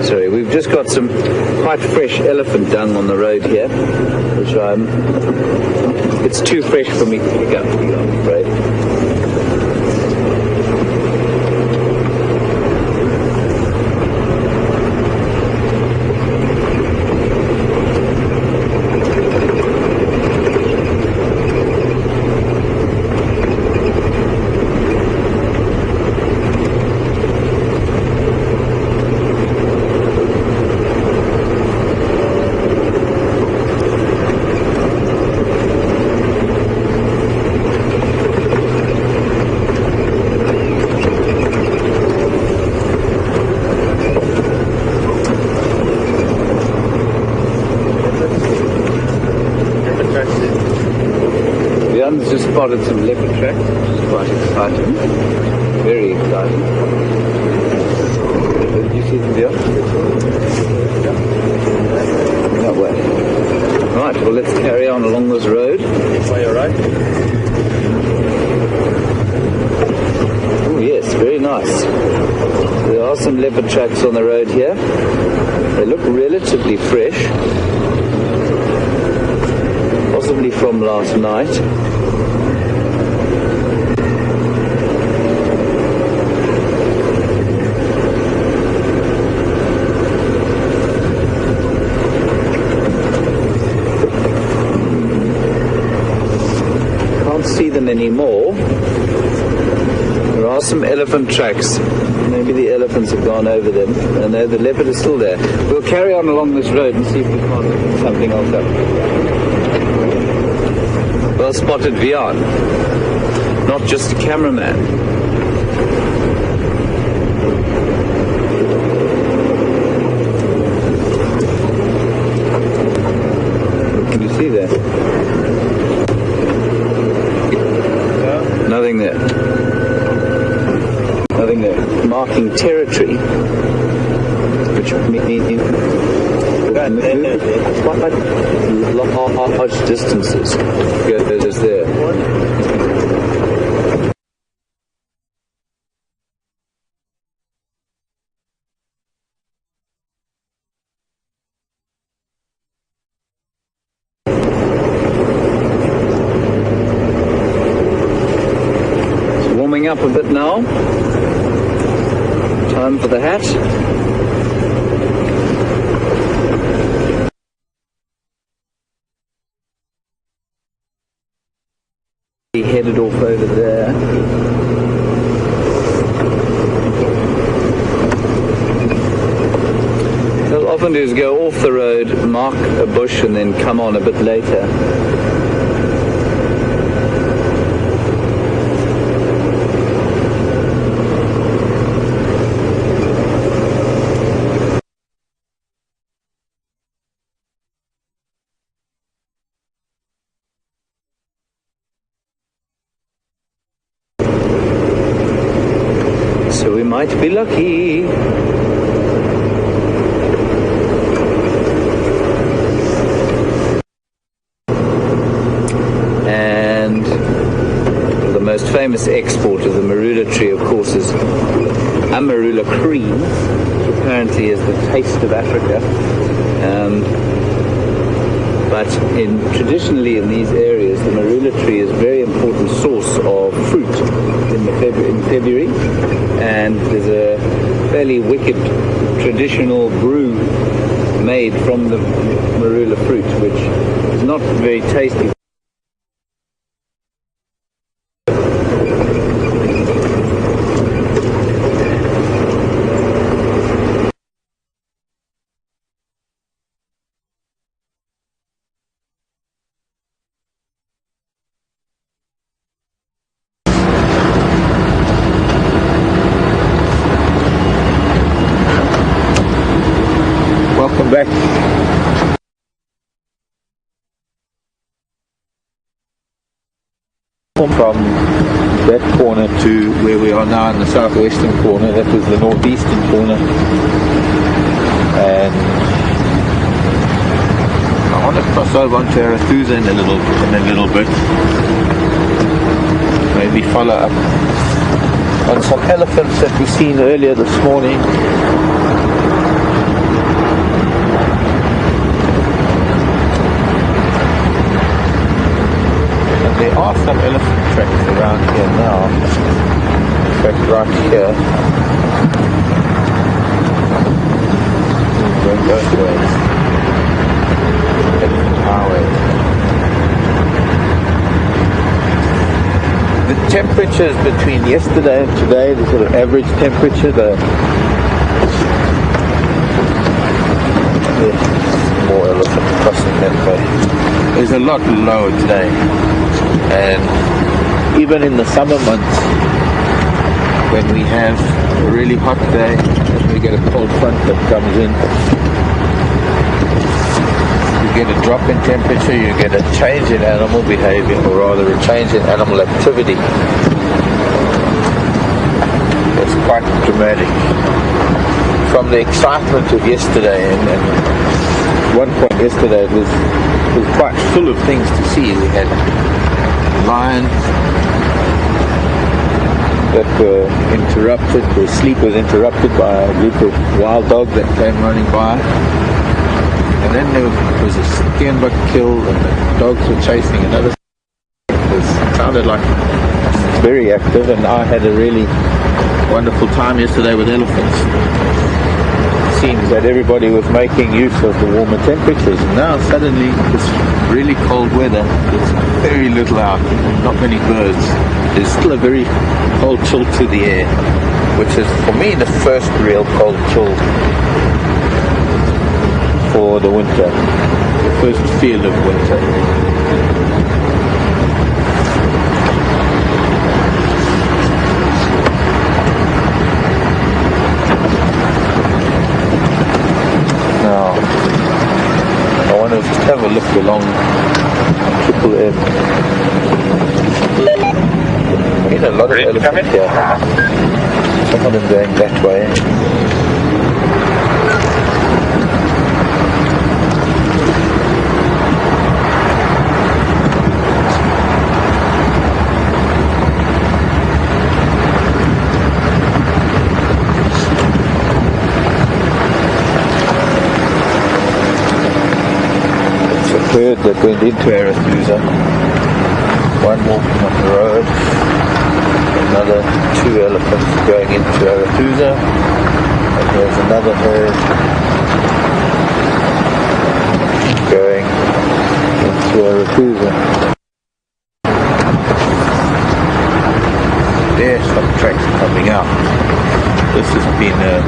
Sorry, we've just got some quite fresh elephant dung on the road here, which it's too fresh for me to pick up, I'm afraid. Just spotted some leopard tracks, which is quite exciting. Very exciting. Did you see them there? No way. Right, well let's carry on along this road. Are you alright? Oh yes, very nice. There are some leopard tracks on the road here. They look relatively fresh. Possibly from last night. See them anymore. There are some elephant tracks. Maybe the elephants have gone over them, and the leopard is still there. We'll carry on along this road and see if we can't pick something else up. Well spotted, Vian. Not just a cameraman. What can you see there? Nothing there. Nothing there. Marking territory, which means large distances. Goes there. Up a bit now. Time for the hat. He headed off over there. What I'll often do is go off the road, mark a bush, and then come on a bit later. So we might be lucky. And the most famous export of the marula tree, of course, is amarula cream, which apparently is the taste of Africa. But traditionally in these areas, the marula tree is a very important source of fruit in February, and there's a fairly wicked traditional brew made from the marula fruit, which is not very tasty. Welcome back. From that corner to where we are now in the southwestern corner, that was the northeastern corner, and I want to cross over onto Arathusa in a little bit, maybe follow up on some elephants that we've seen earlier this morning. are some elephant tracks around here now. In fact, right here. Going both ways. Elephant highway. The temperatures between yesterday and today, the sort of average temperature, more elephant crossing that way, is a lot lower today. And even in the summer months, when we have a really hot day, and we get a cold front that comes in, you get a drop in temperature, you get a change in animal behavior, or rather a change in animal activity. It's quite dramatic. From the excitement of yesterday, and at one point yesterday it was quite full of things to see. We had lions that were interrupted, their sleep was interrupted by a group of wild dogs that came running by. And then there was a steenbok killed, and the dogs were chasing another. It sounded like very active, and I had a really wonderful time yesterday with elephants. It seems that everybody was making use of the warmer temperatures, and now suddenly this really cold weather, there's very little out, not many birds. There's still a very cold chill to the air, which is for me the first real cold chill for the winter, the first feel of winter. Now, I want to just have a look along Triple M. There's a lot of elephants here. Some of them going that way. Herd that went into Arathusa, one walking on the road, another 2 elephants going into Arathusa, and there's another herd going into Arathusa. There's some tracks coming out. This has been a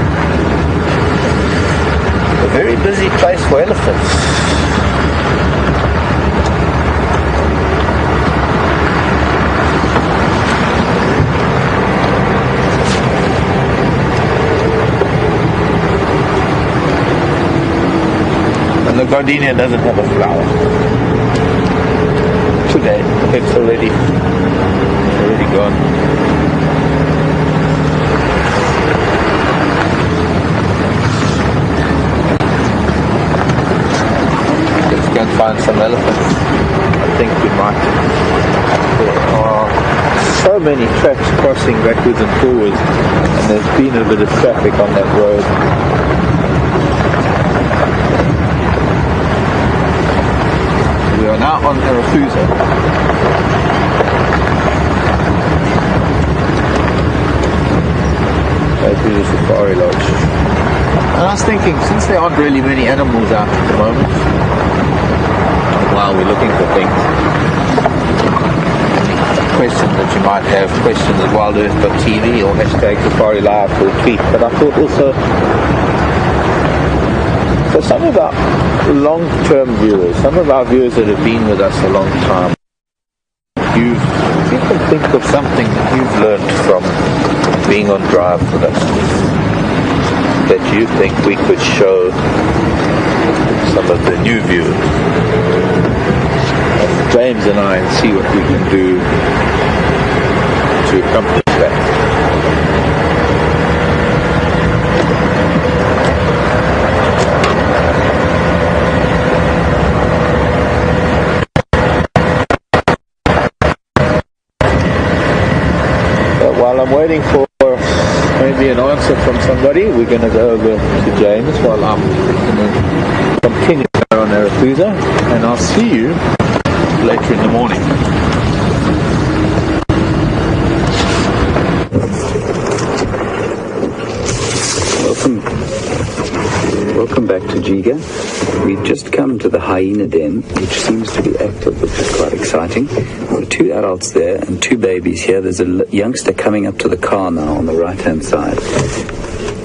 very busy place for elephants. The gardenia doesn't have a flower today. It's already gone. Let's go and find some elephants. I think we might. There are so many tracks crossing backwards and forwards, and there's been a bit of traffic on that road. We are now on Arathusa. Arathusa Safari Lodge. And I was thinking, since there aren't really many animals out at the moment, while we're looking for things, questions that you might have, questions at WildEarthTV or #Safari Live for a tweet. But I thought also, for some of our long-term viewers, some of our viewers that have been with us a long time, you can think of something that you've learned from being on drive with us that you think we could show some of the new viewers. James and I, and see what we can do to accomplish that. While I'm waiting for maybe an answer from somebody, we're going to go over to James while I'm going to continue on Arathusa, and I'll see you later in the morning. Welcome back to Jiga. We've just come to the hyena den, which seems to be active, which is quite exciting. There are 2 adults there and 2 babies here. There's a youngster coming up to the car now on the right-hand side.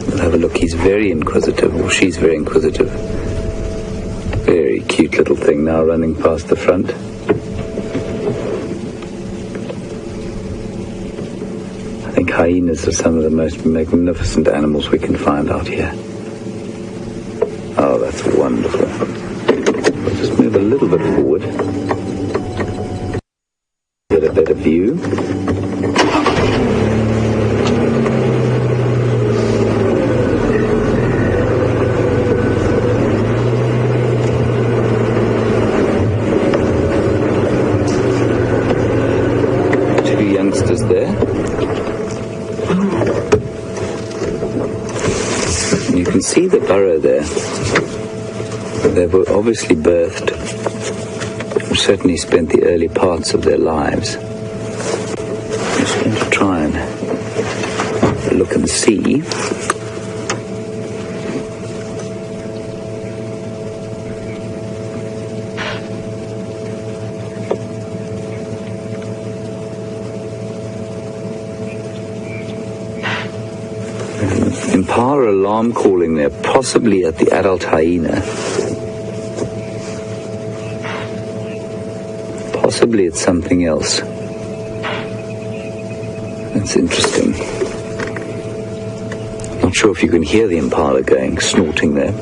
We'll have a look. He's very inquisitive, or she's very inquisitive. Very cute little thing now running past the front. I think hyenas are some of the most magnificent animals we can find out here. Oh, that's wonderful. We'll just move a little bit forward. Get a better view. Two youngsters there. And you can see the burrow there. They were obviously birthed, or certainly spent the early parts of their lives. I'm just going to try and look and see. Impala alarm calling there, possibly at the adult hyena. Possibly it's something else. That's interesting. Not sure if you can hear the impala going, snorting there.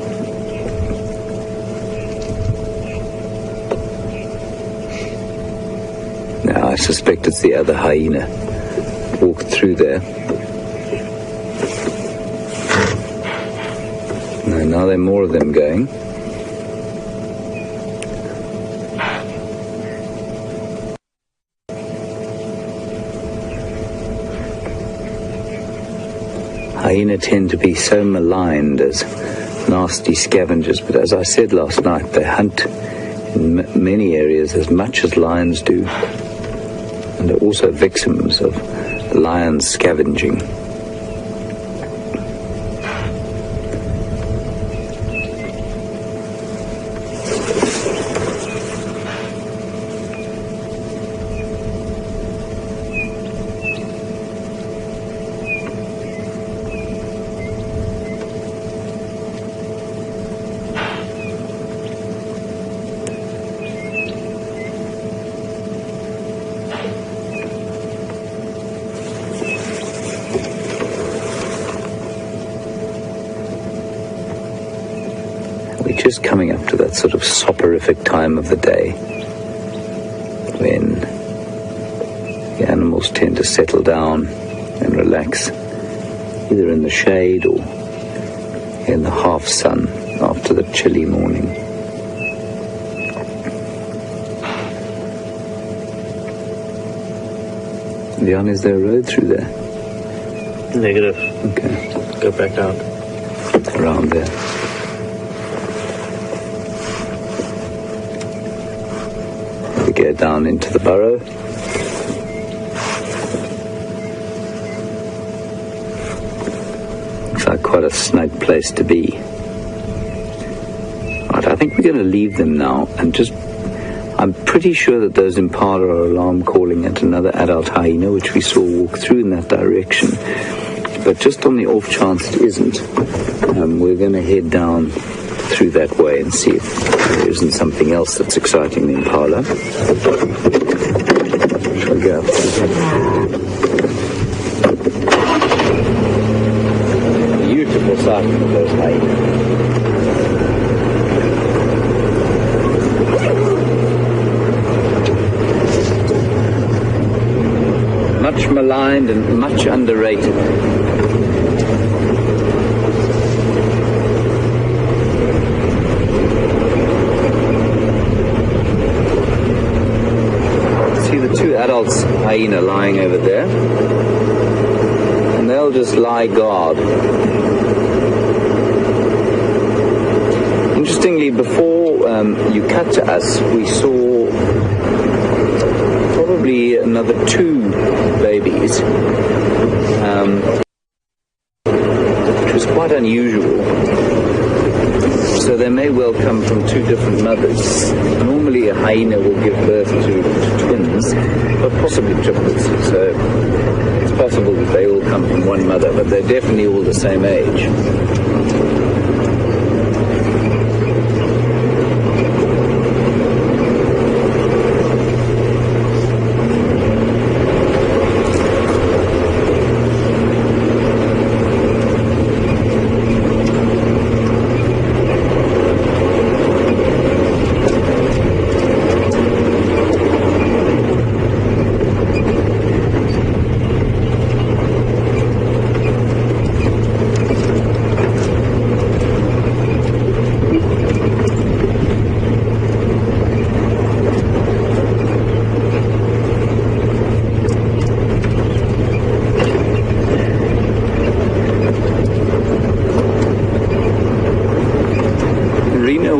Now I suspect it's the other hyena walked through there. No, now there are more of them going. Hyena tend to be so maligned as nasty scavengers, but as I said last night, they hunt in many areas as much as lions do, and are also victims of lions scavenging. We're just coming up to that sort of soporific time of the day when the animals tend to settle down and relax, either in the shade or in the half sun after the chilly morning. Leon, is there a road through there? Negative. Okay. Go back out. Around there. We go down into the burrow. Looks like quite a snug place to be. Right, I think we're going to leave them now and just... I'm pretty sure that those impala are alarm calling at another adult hyena, which we saw walk through in that direction. But just on the off chance it isn't, we're going to head down through that way and see if there isn't something else that's exciting the impala. Shall I go up? Beautiful sight of those hyenas. Much maligned and much underrated. See the two adults hyena lying over there, and they'll just lie guard. Interestingly, before you cut to us, we saw probably another two babies, which was quite quite unusual. So they may well come from two different mothers. Normally a hyena will give birth to twins, but possibly triplets. So it's possible that they all come from one mother, but they're definitely all the same age.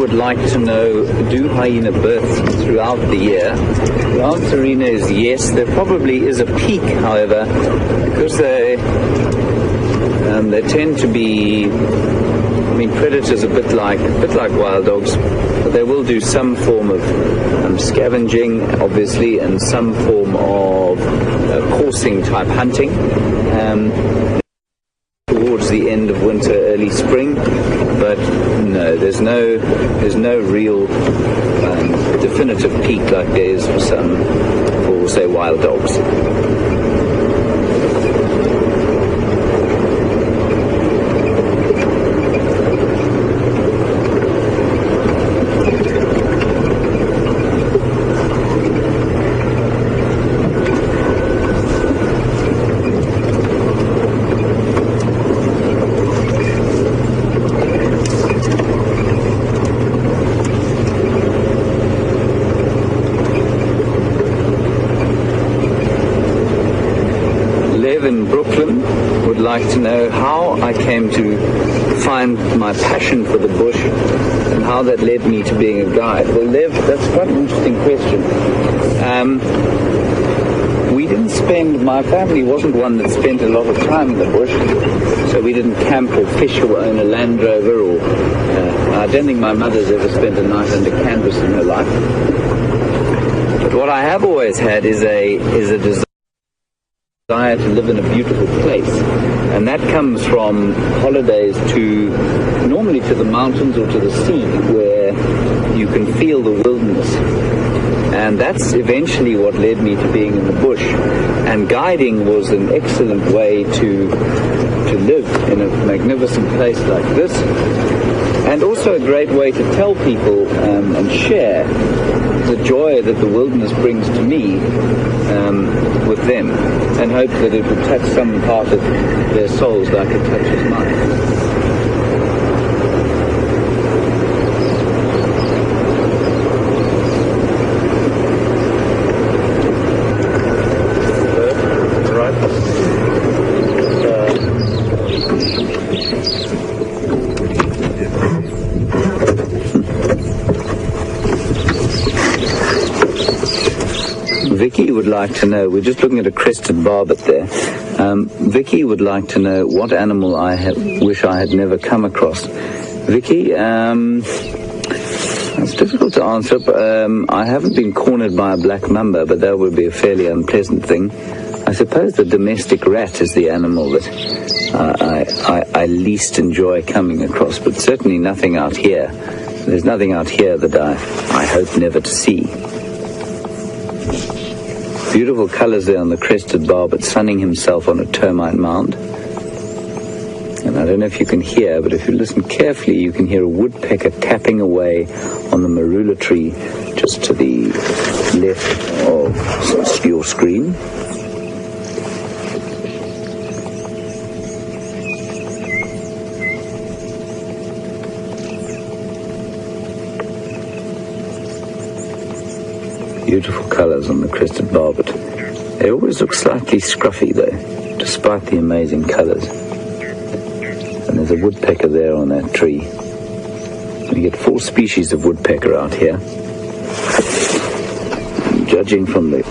Like to know, do hyena birth throughout the year? The answer, Rena, is yes. There probably is a peak, however, because they tend to be, predators a bit like wild dogs, but they will do some form of scavenging, obviously, and some form of coursing type hunting. Towards the end of winter, early spring, but no, there's no real definitive peak like there is for say wild dogs. In Brooklyn would like to know how I came to find my passion for the bush and how that led me to being a guide. Well, Lev, that's quite an interesting question. My family wasn't one that spent a lot of time in the bush, so we didn't camp or fish or own a Land Rover, or I don't think my mother's ever spent a night under canvas in her life. But what I have always had is a desire to live in a beautiful place, and that comes from holidays normally to the mountains or to the sea, where you can feel the wilderness. And that's eventually what led me to being in the bush, and guiding was an excellent way to live in a magnificent place like this, and also a great way to tell people and share the joy that the wilderness brings to me with them, and hope that it will touch some part of their souls like it touches mine. Vicky would like to know, we're just looking at a crested barbet there. Vicky would like to know what animal I wish I had never come across. Vicky, it's difficult to answer. I haven't been cornered by a black mamba, but that would be a fairly unpleasant thing. I suppose the domestic rat is the animal that I least enjoy coming across, but certainly nothing out here. There's nothing out here that I hope never to see. Beautiful colors there on the crested barbet, sunning himself on a termite mound. And I don't know if you can hear, but if you listen carefully, you can hear a woodpecker tapping away on the marula tree just to the left of your screen. Beautiful colors on the crested barbet. They always look slightly scruffy though, despite the amazing colors. And there's a woodpecker there on that tree. We get 4 species of woodpecker out here. Judging from the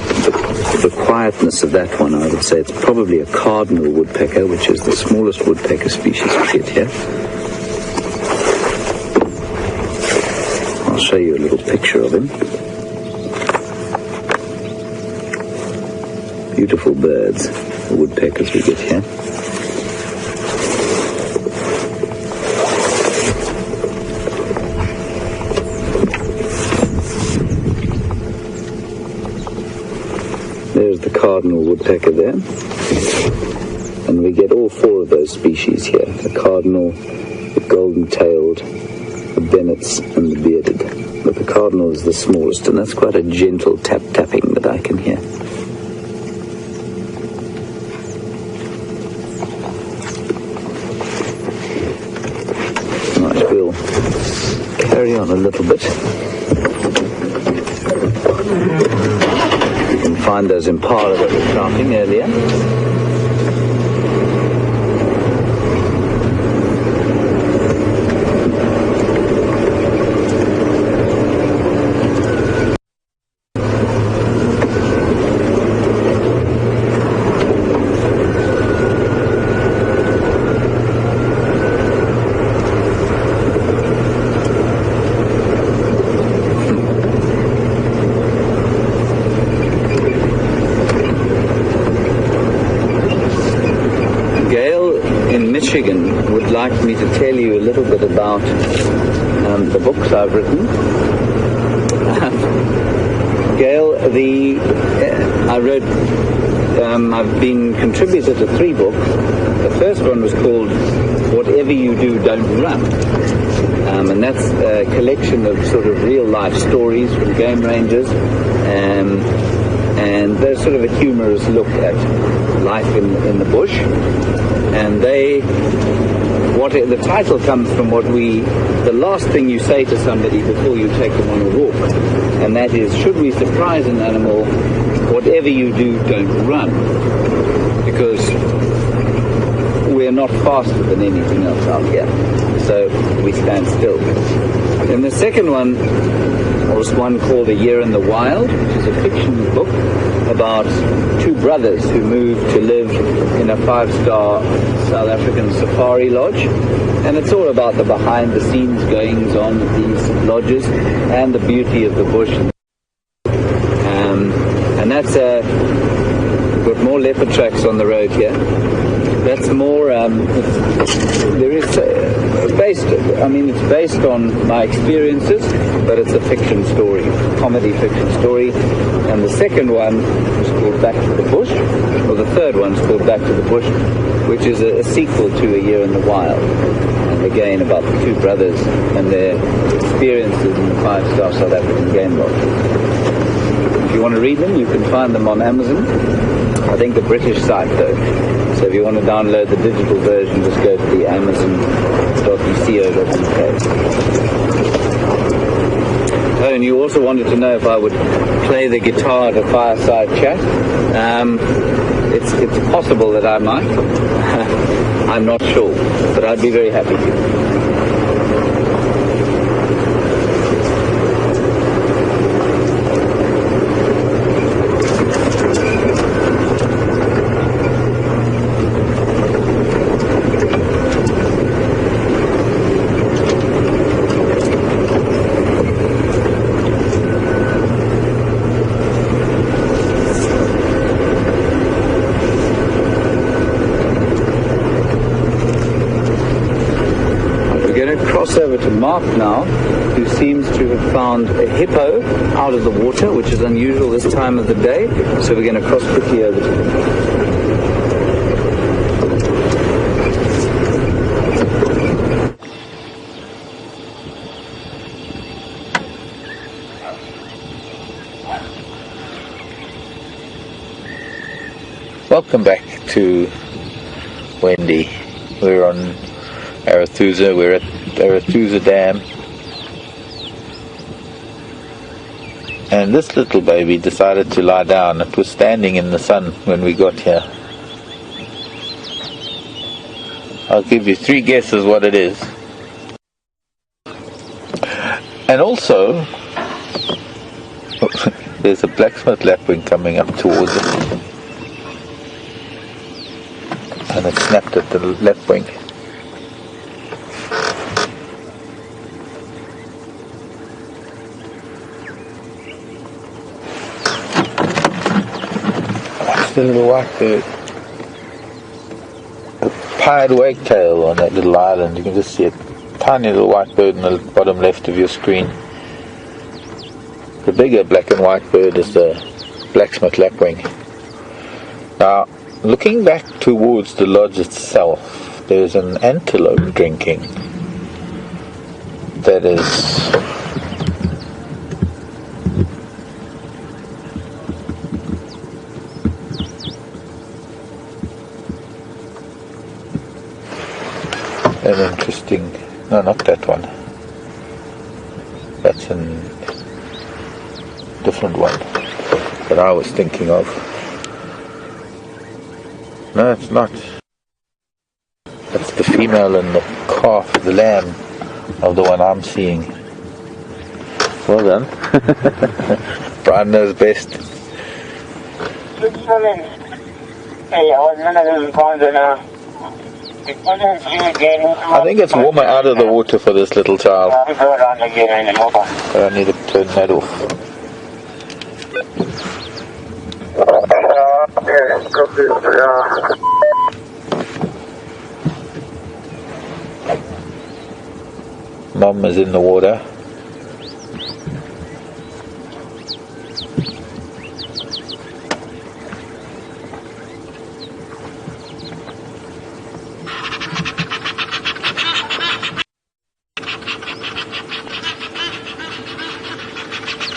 the quietness of that one, I would say it's probably a cardinal woodpecker, which is the smallest woodpecker species we get here. I'll show you a little picture of him. Beautiful birds, the woodpeckers we get here. There's the cardinal woodpecker there. And we get all four of those species here. The cardinal, the golden-tailed, the bennets, and the bearded. But the cardinal is the smallest, and that's quite a gentle tapping that I can hear. Right, we'll carry on a little bit. You can find those impala that were shouting earlier. Michigan would like me to tell you a little bit about the books I've written. Gail, I've been contributor to 3 books. The first one was called Whatever You Do, Don't Run. And that's a collection of sort of real life stories from game rangers. And there's sort of a humorous look at life in the bush. And the title comes from the last thing you say to somebody before you take them on a walk. And that is, should we surprise an animal, whatever you do, don't run. Because we're not faster than anything else out here. So we stand still. And the second one was one called A Year in the Wild, which is a fiction book about 2 brothers who moved to live in a 5-star South African safari lodge. And it's all about the behind-the-scenes goings-on of these lodges and the beauty of the bush. And that's got more leopard tracks on the road here. That's more, it's based on my experiences, but it's a fiction story, comedy fiction story. And the second one is called Back to the Bush, or the third one's called Back to the Bush, which is a sequel to A Year in the Wild. And again, about the 2 brothers and their experiences in the 5-star South African game lodge. If you want to read them, you can find them on Amazon. I think the British site though. So if you want to download the digital version, just go to the amazon.co.uk. Oh, and you also wanted to know if I would play the guitar at a fireside chat. It's possible that I might. I'm not sure, but I'd be very happy to. Over to Mark now, who seems to have found a hippo out of the water, which is unusual this time of the day. So we're going to cross quickly over to him. Welcome back to Wendy. We're on Arathusa. We're at Arathusa Dam, and this little baby decided to lie down. It was standing in the sun when we got here. I'll give you 3 guesses what it is. And also, there's a blacksmith lapwing coming up towards it. And it snapped at the lapwing. That's the little whitebird. The pied wagtail on that little island. You can just see a tiny little whitebird in the bottom left of your screen. The bigger black and white bird is the blacksmith lapwing. Now, looking back towards the lodge itself, there's an antelope drinking. That is an interesting. No, not that one. That's a different one that I was thinking of. No, it's not. That's the female and the calf, the lamb, of the one I'm seeing. Well done. Brian knows best. I think it's warmer out of the water for this little child. But I need to turn that off. Mum is in the water.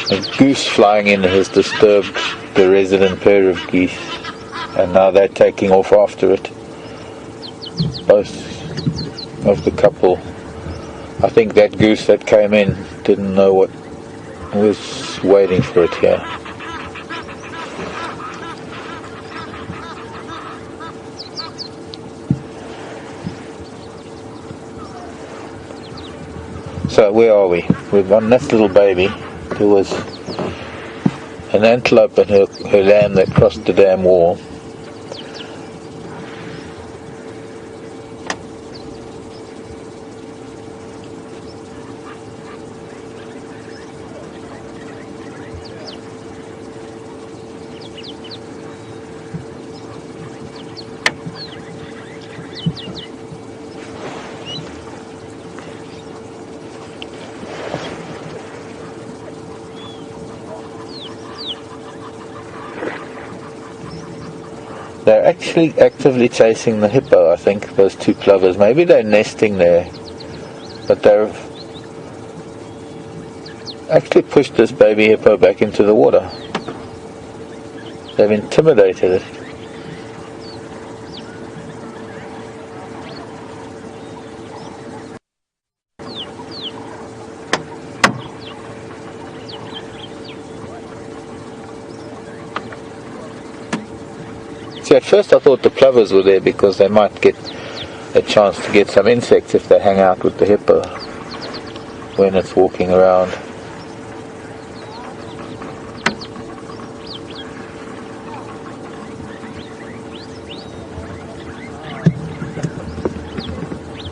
A goose flying in has disturbed the resident pair of geese, and now they're taking off after it. Both of the couple. I think that goose that came in didn't know what was waiting for it here. So where are we? We've on this little baby. There was an antelope and her lamb that crossed the dam wall. They're actually actively chasing the hippo, I think, those two plovers. Maybe they're nesting there, but they've actually pushed this baby hippo back into the water. They've intimidated it. See, at first I thought the plovers were there because they might get a chance to get some insects if they hang out with the hippo when it's walking around.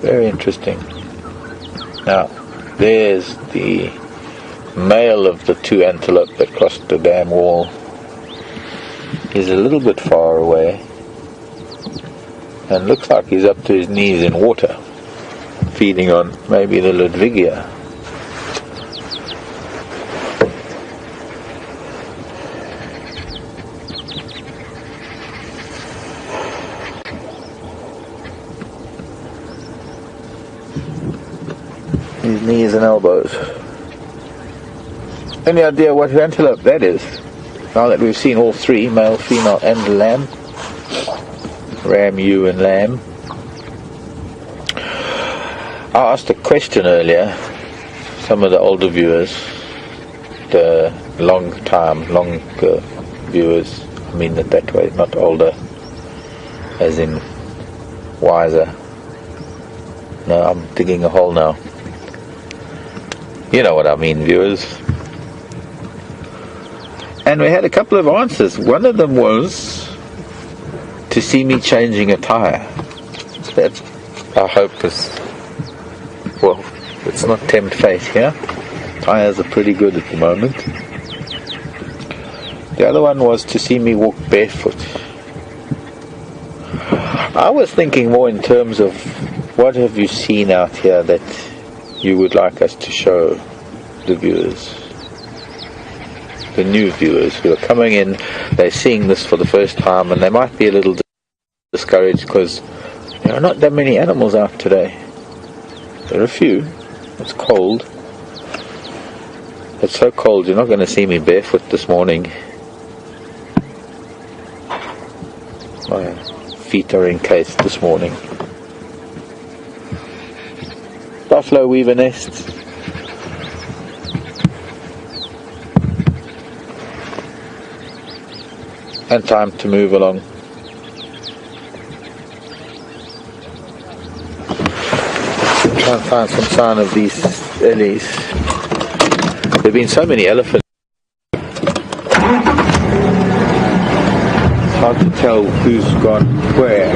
Very interesting. Now, there's the male of the two antelope that crossed the dam wall. He's a little bit far away and looks like he's up to his knees in water, feeding on maybe the Ludwigia. His knees and elbows. Any idea what antelope that is? Now that we've seen all three, male, female and the lamb. Ram, ewe and lamb. I asked a question earlier, some of the older viewers, the longer viewers, I mean it that way, not older as in wiser. No, I'm digging a hole now. You know what I mean, viewers. And we had a couple of answers. One of them was to see me changing a tire. That I hope is, well, let's not tempt fate here. Tires are pretty good at the moment. The other one was to see me walk barefoot. I was thinking more in terms of what have you seen out here that you would like us to show the viewers, the new viewers who are coming in. They're seeing this for the first time and they might be a little discouraged because there are not that many animals out today. There are a few. It's cold. It's so cold you're not going to see me barefoot this morning. My feet are encased this morning. Buffalo weaver nests. And time to move along. Try and find some sign of these ellies. There have been so many elephants. It's hard to tell who's gone where.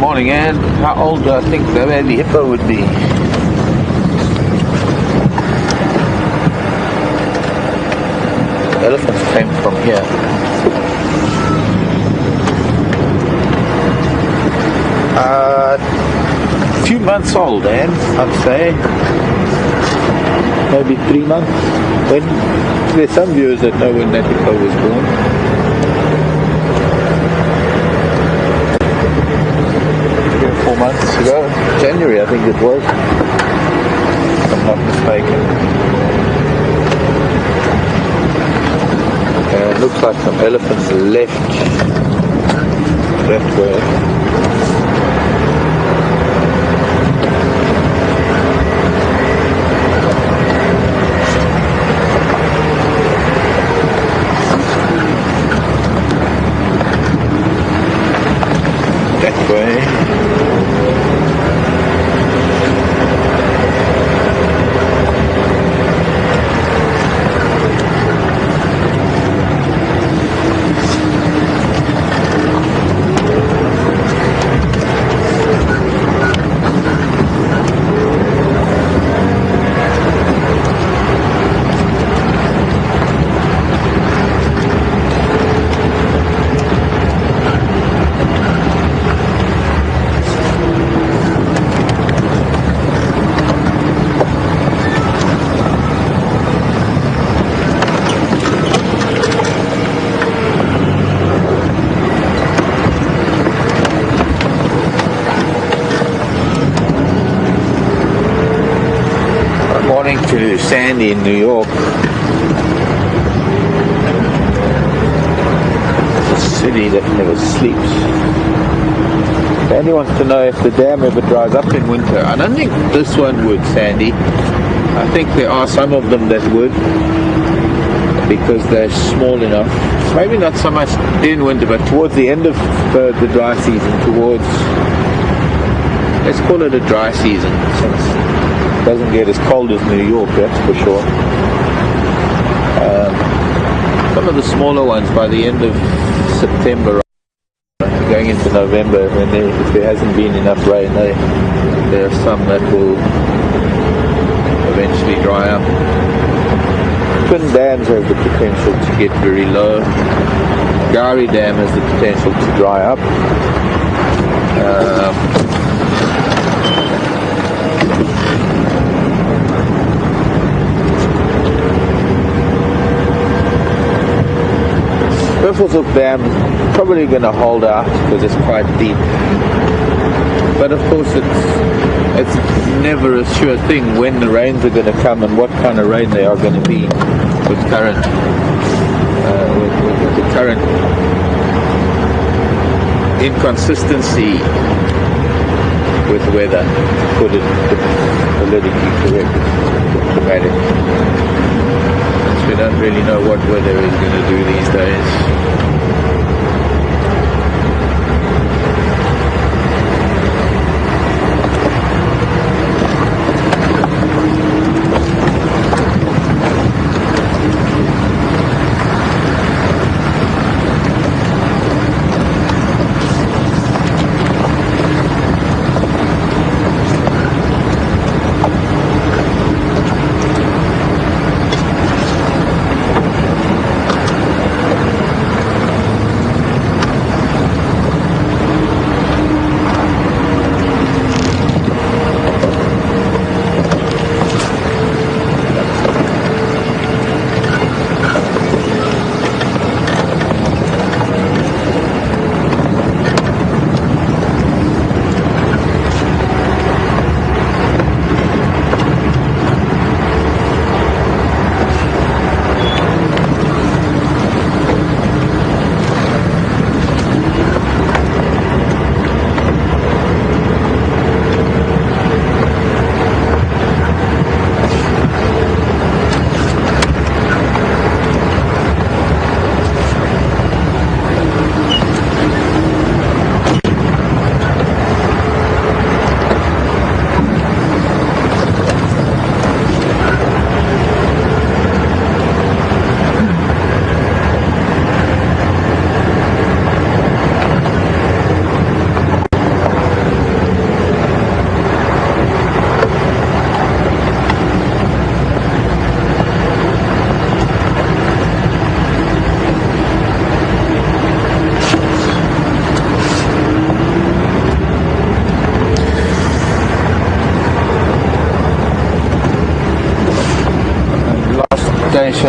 Morning, and how old do I think the baby hippo would be? Elephants came from here. A few months old, and I'd say maybe 3 months. When there's some viewers that know when that hippo was born. 4 months ago, January I think it was, if I'm not mistaken. And it looks like some elephants left that way. That way. To Sandy in New York. It's a city that never sleeps. Sandy wants to know if the dam ever dries up in winter. I don't think this one would, Sandy. I think there are some of them that would, because they're small enough. Maybe not so much in winter, but towards the end of the dry season, towards, let's call it a dry season, since doesn't get as cold as New York, that's for sure. Some of the smaller ones by the end of September, going into November, when if there hasn't been enough rain, there are some that will eventually dry up. Twin dams have the potential to get very low. Gari Dam has the potential to dry up. Biffleshoek Dam probably going to hold out because it's quite deep. But of course it's never a sure thing when the rains are going to come and what kind of rain they are going to be with current with the current inconsistency with weather, to put it politically correct, dramatic. We don't really know what weather is going to do these days.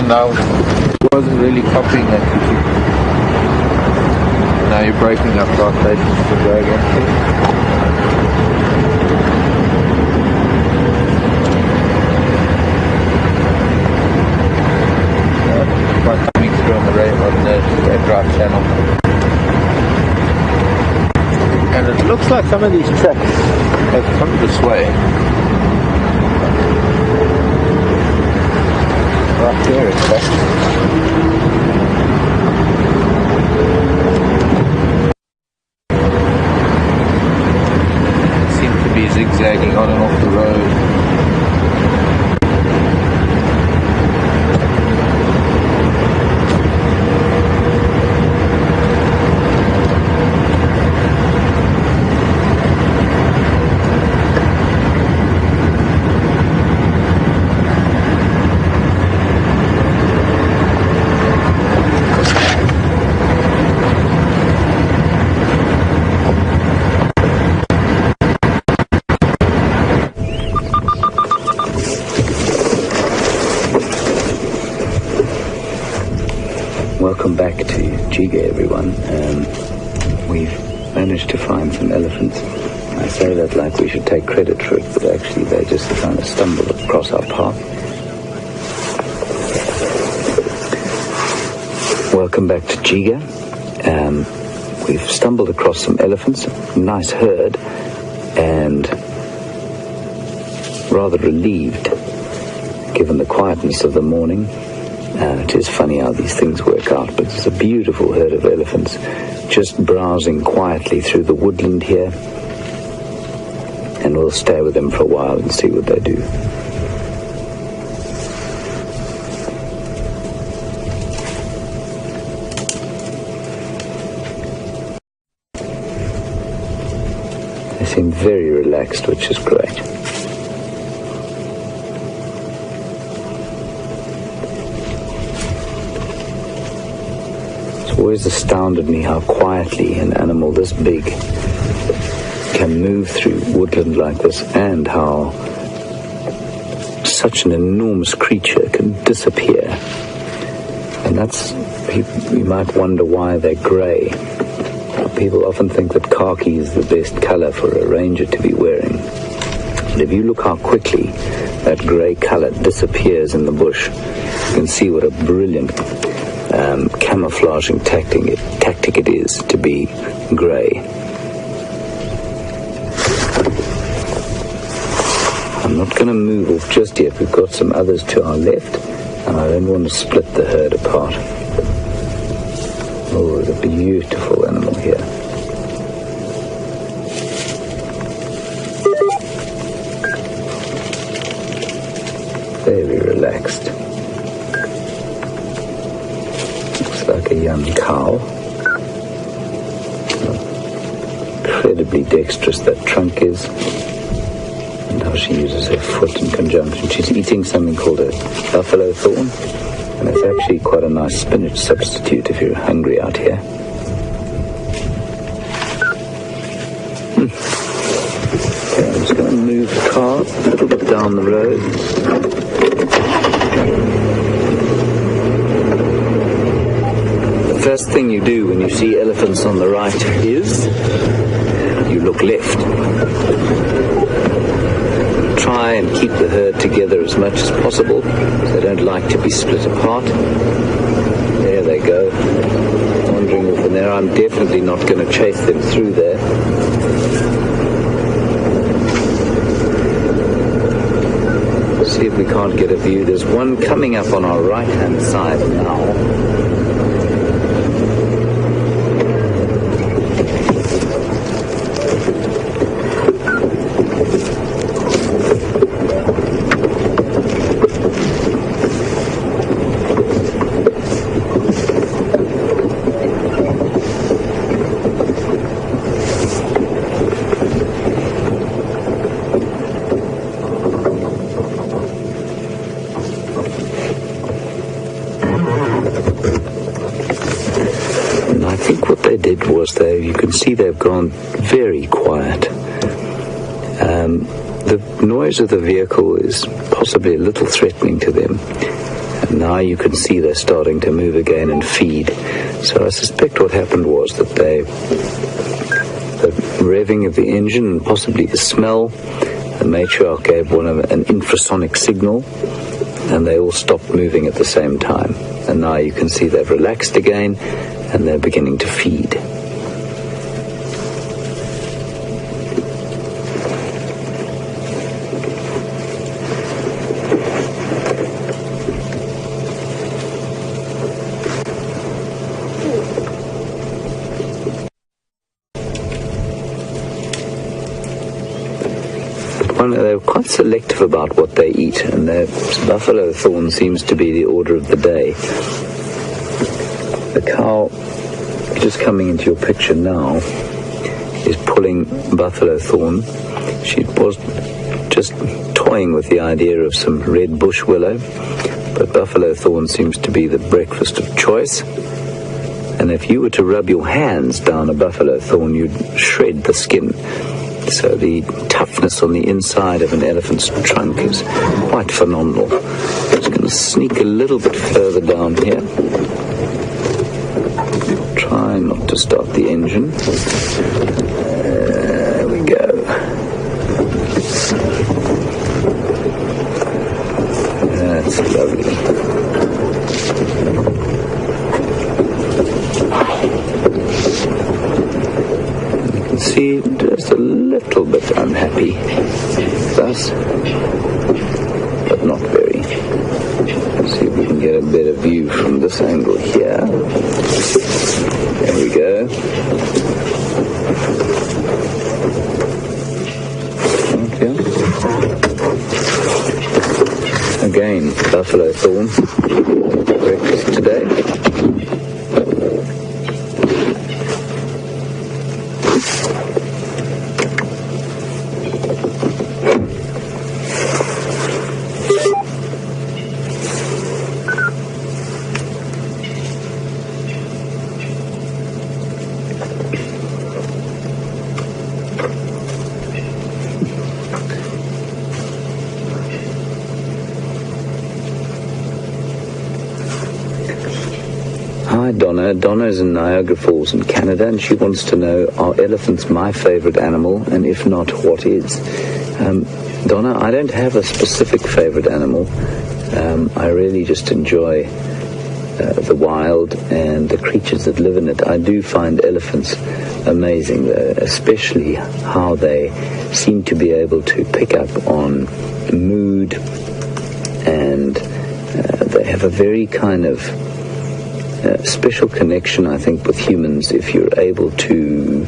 Now wasn't really copying that. Now you're breaking up last station to go again. Quite coming through on the red drive channel. And it looks like some of these tracks have come this way. Right there, in fact. Seem to be zigzagging on and off the road. Welcome back to Djuma, everyone. We've managed to find some elephants. I say that like we should take credit for it, but actually they just kind of stumbled across our path. Welcome back to Djuma. We've stumbled across some elephants, nice herd, and rather relieved given the quietness of the morning. It is funny how these things work out, but it's a beautiful herd of elephants just browsing quietly through the woodland here, and we'll stay with them for a while and see what they do. They seem very relaxed, which is great. always astounded me how quietly an animal this big can move through woodland like this, and how such an enormous creature can disappear. And that's, you might wonder why they're grey. People often think that khaki is the best colour for a ranger to be wearing. But if you look how quickly that grey colour disappears in the bush, you can see what a brilliant camouflaging tactic it is to be grey. I'm not going to move off just yet. We've got some others to our left, and I don't want to split the herd apart. Oh, there's a beautiful animal here. Very relaxed. Looks like a young cow. Incredibly dexterous that trunk is. And how she uses her foot in conjunction. She's eating something called a buffalo thorn. And it's actually quite a nice spinach substitute if you're hungry out here. Okay, I'm just going to move the car a little bit down the road. The first thing you do when you see elephants on the right is you look left. Try and keep the herd together as much as possible. They don't like to be split apart. There they go, wandering off in there. I'm definitely not going to chase them through there. See if we can't get a view. There's one coming up on our right-hand side now. You can see they've gone very quiet. The noise of the vehicle is possibly a little threatening to them. And now you can see they're starting to move again and feed. So I suspect what happened was that the revving of the engine and possibly the smell, the matriarch gave one of an infrasonic signal, and they all stopped moving at the same time. And now you can see they've relaxed again, and they're beginning to feed. They're quite selective about what they eat, and their buffalo thorn seems to be the order of the day. The cow just coming into your picture now is pulling buffalo thorn. She was just toying with the idea of some red bush willow, but buffalo thorn seems to be the breakfast of choice. And if you were to rub your hands down a buffalo thorn, you'd shred the skin. So the toughness on the inside of an elephant's trunk is quite phenomenal. I'm just going to sneak a little bit further down here. Try not to start the engine. There we go. That's lovely. See, just a little bit unhappy with us, but not very. Let's see if we can get a better view from this angle here. There we go. Okay. Again, buffalo thorn. Breakfast today. Donna. Donna is in Niagara Falls in Canada, and she wants to know, are elephants my favorite animal, and if not, what is? Donna, I don't have a specific favorite animal. I really just enjoy the wild and the creatures that live in it. I do find elephants amazing, especially how they seem to be able to pick up on mood, and they have a very kind of special connection, I think, with humans if you're able to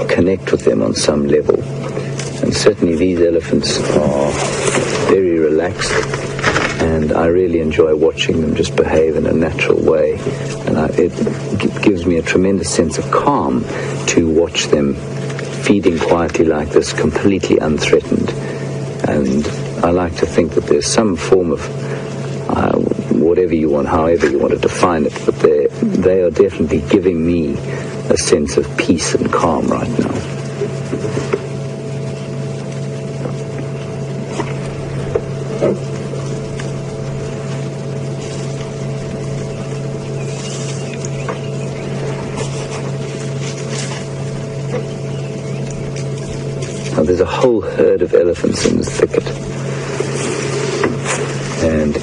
connect with them on some level. And certainly these elephants are very relaxed, and I really enjoy watching them just behave in a natural way, and it gives me a tremendous sense of calm to watch them feeding quietly like this, completely unthreatened. And I like to think that there's some form of whatever you want, however you want to define it, but they are definitely giving me a sense of peace and calm right now. Now, there's a whole herd of elephants in this thicket, and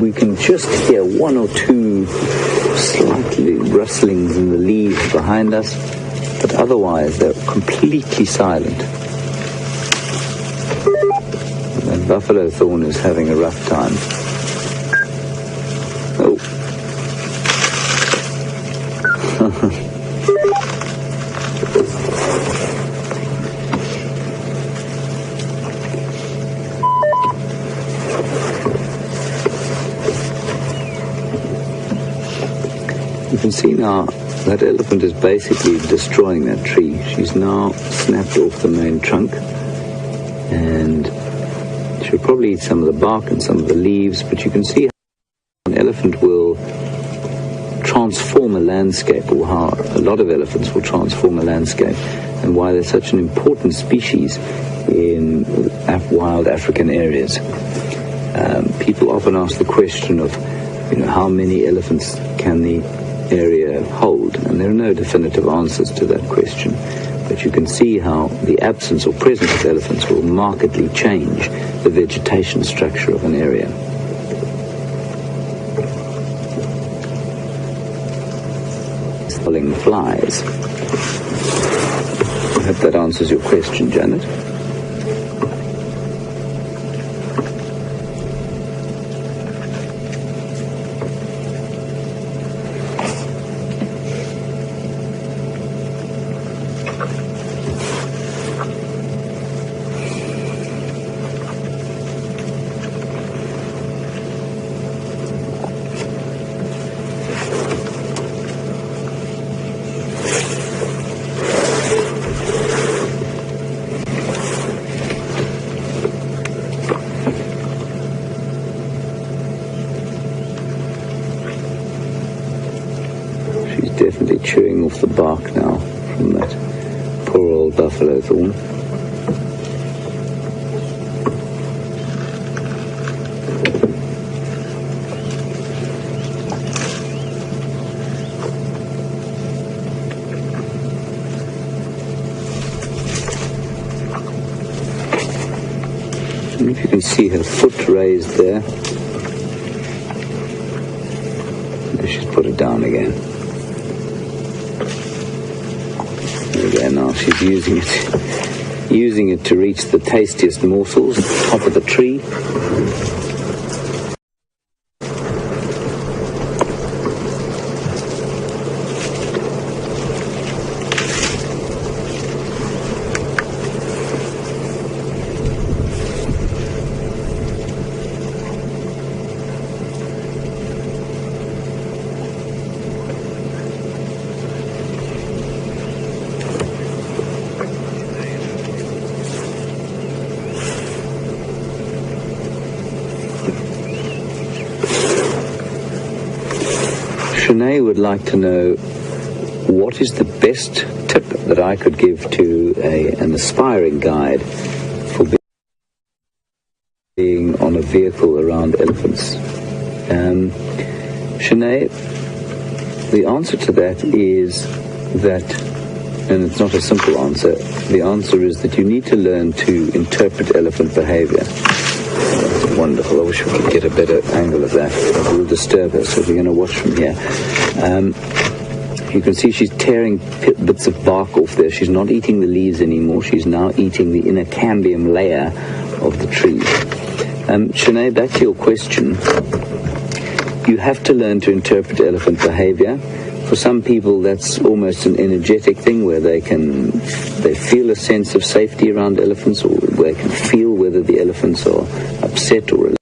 we can just hear one or two slightly rustlings in the leaves behind us, but otherwise they're completely silent. And buffalo thorn is having a rough time. Oh. You can see now that elephant is basically destroying that tree. She's now snapped off the main trunk, and she'll probably eat some of the bark and some of the leaves, but you can see how an elephant will transform a landscape, or how a lot of elephants will transform a landscape, and why they're such an important species in wild African areas. People often ask the question of, how many elephants can the area hold, and there are no definitive answers to that question, but you can see how the absence or presence of elephants will markedly change the vegetation structure of an area. Falling flies. I hope that answers your question, Janet. Definitely chewing off the bark now from that poor old buffalo thorn. And if you can see her foot raised there, she's put it down again. Again, now she's using it to reach the tastiest morsels at the top of the tree. Shanae would like to know, what is the best tip that I could give to an aspiring guide for being on a vehicle around elephants? Sinead, the answer to that is that, and it's not a simple answer, the answer is that you need to learn to interpret elephant behavior. That's wonderful. I wish we could get a better angle of that. It will disturb us, so we're going to watch from here. You can see she's tearing bits of bark off there. She's not eating the leaves anymore. She's now eating the inner cambium layer of the tree. Sinead, back to your question. You have to learn to interpret elephant behavior. For some people, that's almost an energetic thing where they feel a sense of safety around elephants, or they can feel whether the elephants are upset or relaxed.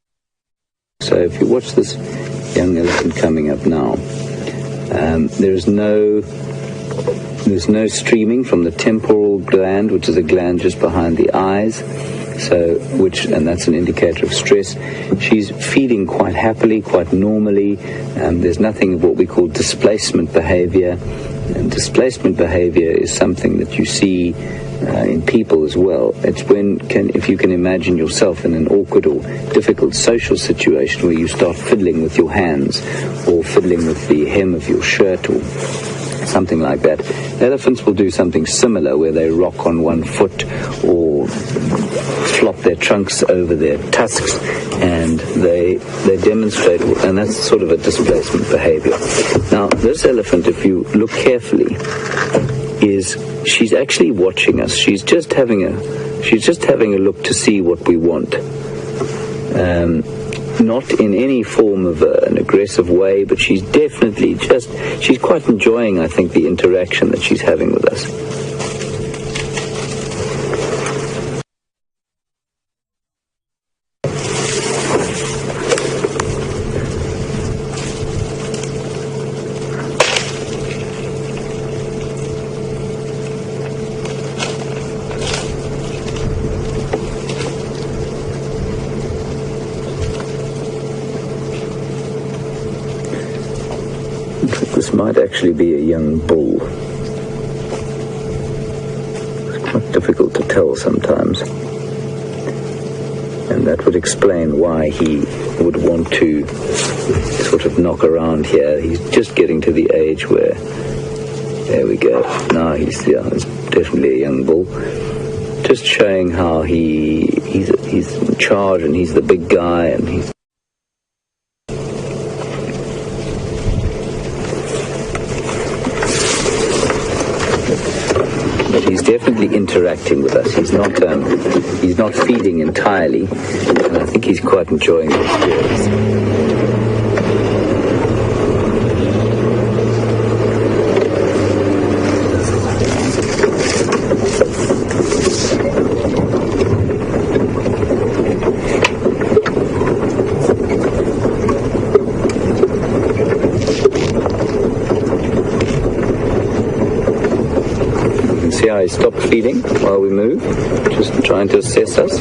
So if you watch this young elephant coming up now, there's no streaming from the temporal gland, which is a gland just behind the eyes. And that's an indicator of stress. She's feeding quite happily, quite normally. There's nothing of what we call displacement behavior. And displacement behavior is something that you see in people as well. It's if you can imagine yourself in an awkward or difficult social situation where you start fiddling with your hands or fiddling with the hem of your shirt or something like that. Elephants will do something similar where they rock on one foot or flop their trunks over their tusks, and they demonstrate, and that's sort of a displacement behavior. Now, this elephant, if you look carefully, she's actually watching us. She's just having a look to see what we want. Not in any form of an aggressive way, but she's definitely she's quite enjoying, I think, the interaction that she's having with us. This might actually be a young bull. It's quite difficult to tell sometimes. And that would explain why he would want to sort of knock around here. He's just getting to the age where, there we go. Now he's definitely a young bull. Just showing how he's in charge and he's the big guy and he's definitely interacting with us. He's not feeding entirely, and I think he's quite enjoying the experience. See how he stopped feeding while we move, just trying to assess us.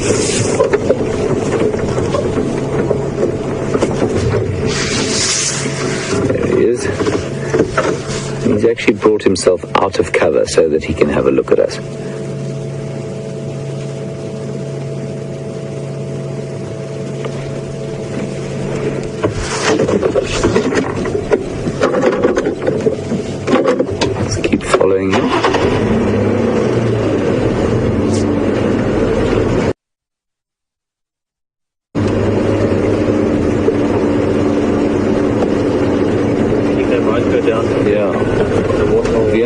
There he is. He's actually brought himself out of cover so that he can have a look at us. Let's keep following him.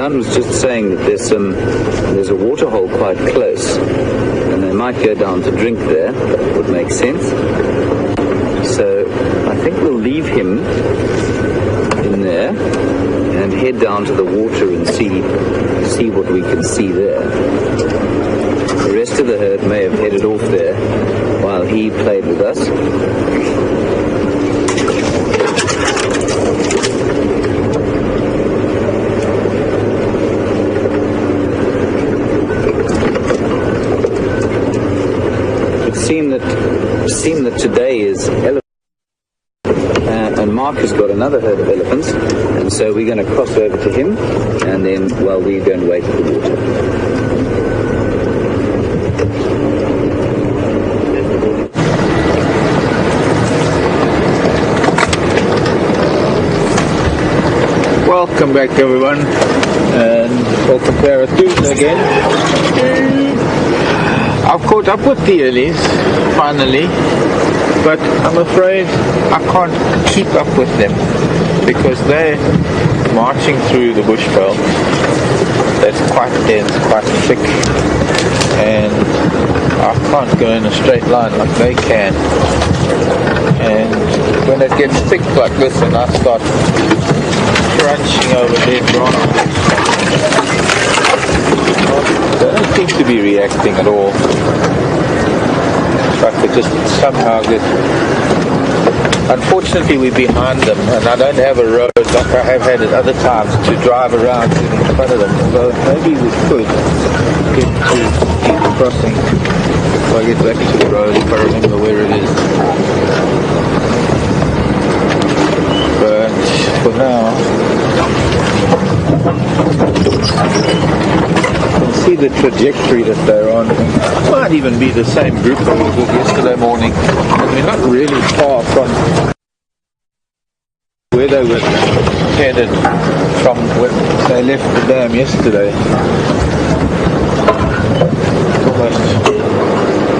Jan was just saying that there's a waterhole quite close, and they might go down to drink there. That would make sense. So I think we'll leave him in there and head down to the water and see what we can see there. The rest of the herd may have headed off there while he played with us. Seem that today is elephant, and Mark has got another herd of elephants, and so we're going to cross over to him, and then we go and wait for the water. Welcome back everyone, and welcome to our Tuesday again. I've caught up with the earlies, finally, but I'm afraid I can't keep up with them because they're marching through the bushveld. That's quite dense, quite thick, and I can't go in a straight line like they can. And when it gets thick like this and I start crunching over dead branches, they don't seem to be reacting at all. But they just somehow get... Unfortunately we're behind them and I don't have a road like I have had at other times to drive around in front of them. So maybe we could get to the crossing if I get back to the road, if I remember where it is. But for now, you can see the trajectory that they're on. It might even be the same group that we did yesterday morning. And we're not really far from where they were headed from when they left the dam yesterday. Almost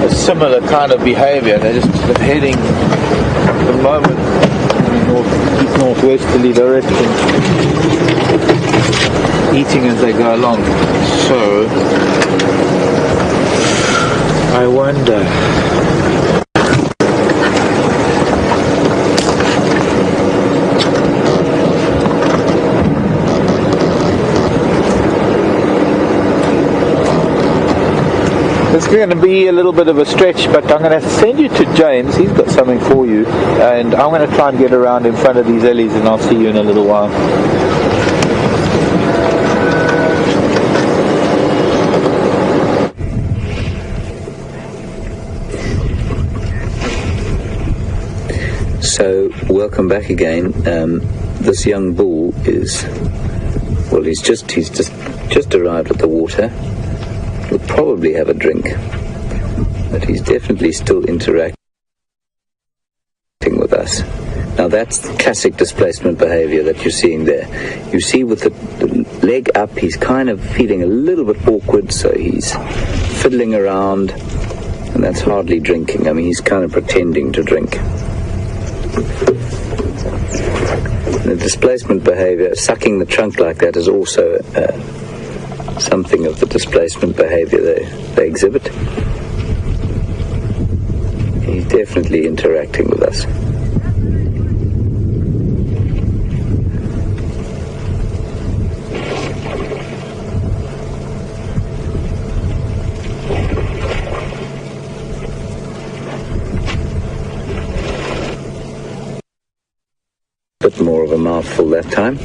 a similar kind of behavior. They're just sort of heading at the moment in a northwesterly direction, eating as they go along. So I wonder. It's going to be a little bit of a stretch, but I'm going to have to send you to James. He's got something for you, and I'm going to try and get around in front of these ellies, and I'll see you in a little while. So, welcome back again. This young bull is, well, he's just arrived at the water. He'll probably have a drink, but he's definitely still interacting with us. Now that's the classic displacement behavior that you're seeing there. You see with the leg up, he's kind of feeling a little bit awkward, so he's fiddling around, and that's hardly drinking. I mean, he's kind of pretending to drink. The displacement behavior, sucking the trunk like that, is also something of the displacement behavior they exhibit. He's definitely interacting with us. Bit more of a mouthful that time.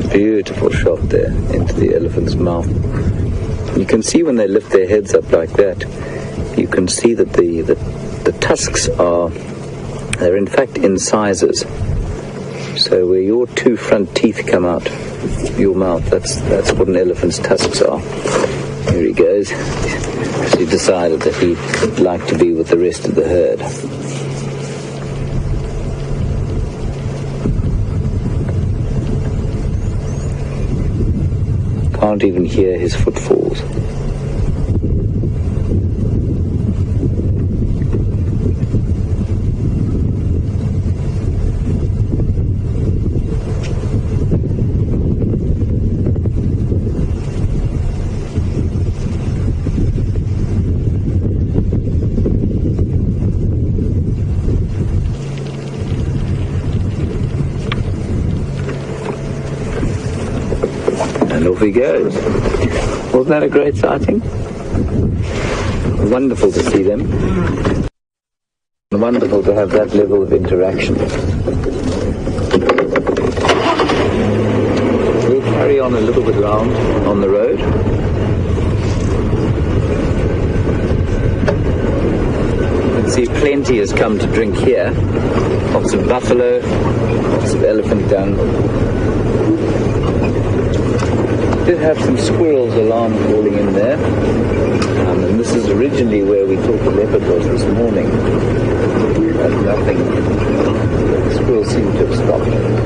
Beautiful shot there into the elephant's mouth. You can see when they lift their heads up like that, you can see that the tusks they're in fact incisors. So where your two front teeth come out your mouth, that's what an elephant's tusks are. Here he goes. He decided that he'd like to be with the rest of the herd. Can't even hear his footfalls. And off he goes. Wasn't that a great sighting? Wonderful to see them. Wonderful to have that level of interaction. We'll carry on a little bit round on the road. see plenty has come to drink here. Lots of buffalo, lots of elephant dung. Did have some squirrels alarm calling in there. And this is originally where we thought the leopard was this morning. But nothing. The squirrels seem to have stopped.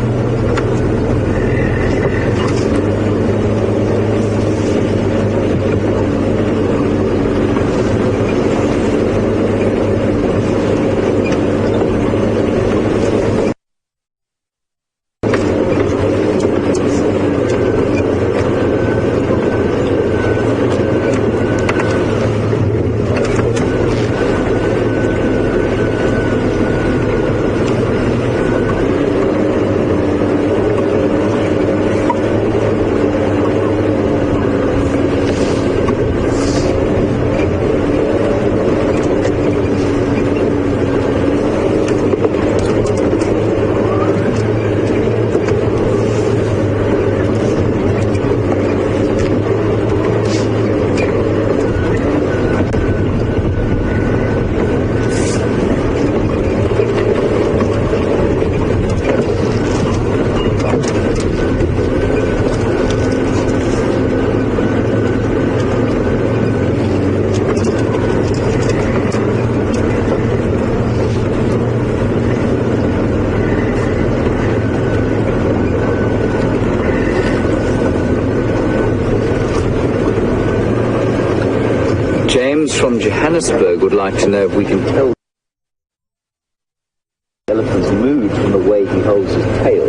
James from Johannesburg would like to know if we can tell the elephant's mood from the way he holds his tail.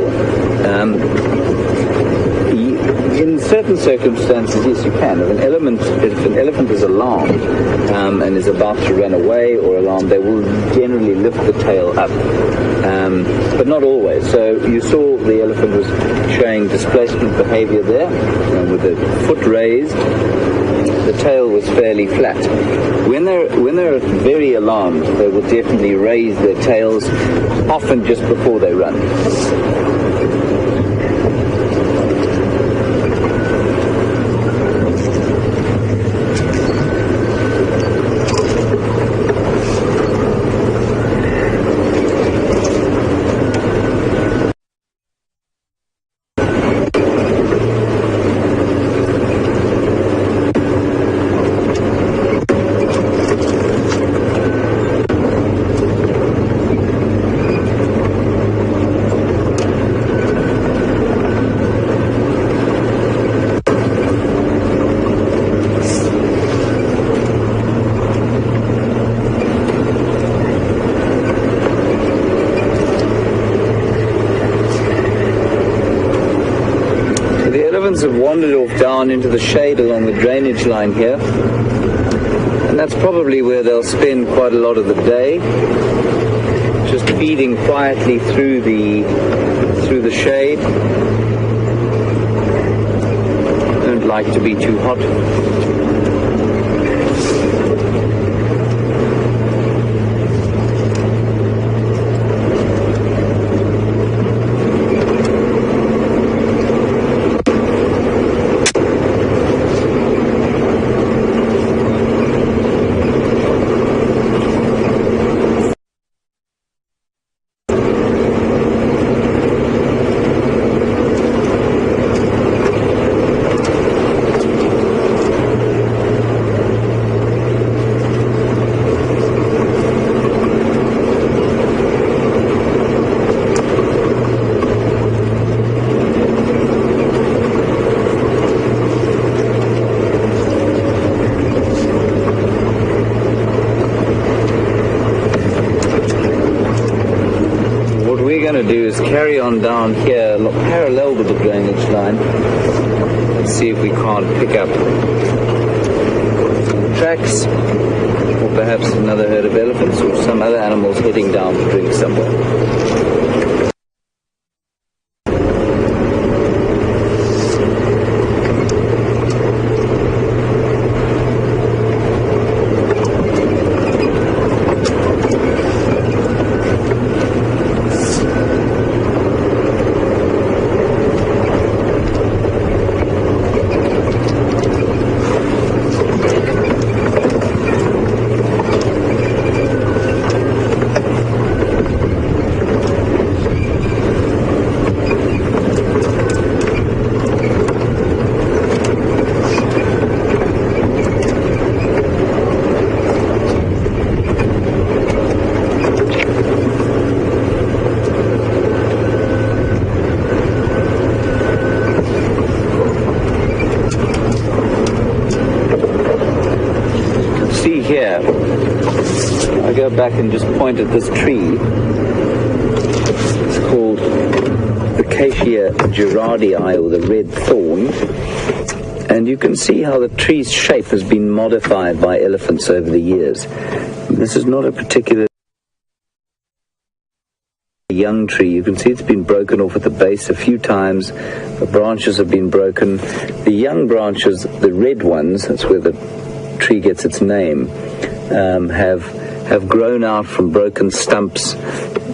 In certain circumstances, yes, you can. If an elephant is alarmed and is about to run away or alarmed, they will generally lift the tail up, but not always. So you saw the elephant was showing displacement behavior there, with the foot raised. The tail was fairly flat. When they're very alarmed, they will definitely raise their tails, often just before they run. Have wandered off down into the shade along the drainage line here, and that's probably where they'll spend quite a lot of the day, just feeding quietly through the shade. Don't like to be too hot. Do is carry on down here parallel with the drainage line and see if we can't pick up tracks or perhaps another herd of elephants or some other animals heading down to drink somewhere. I go back and just point at this tree, it's called the Acacia gerardii, or the red thorn, and you can see how the tree's shape has been modified by elephants over the years. This is not a particular young tree. You can see it's been broken off at the base a few times. The branches have been broken. The young branches, the red ones, that's where the tree gets its name, have grown out from broken stumps,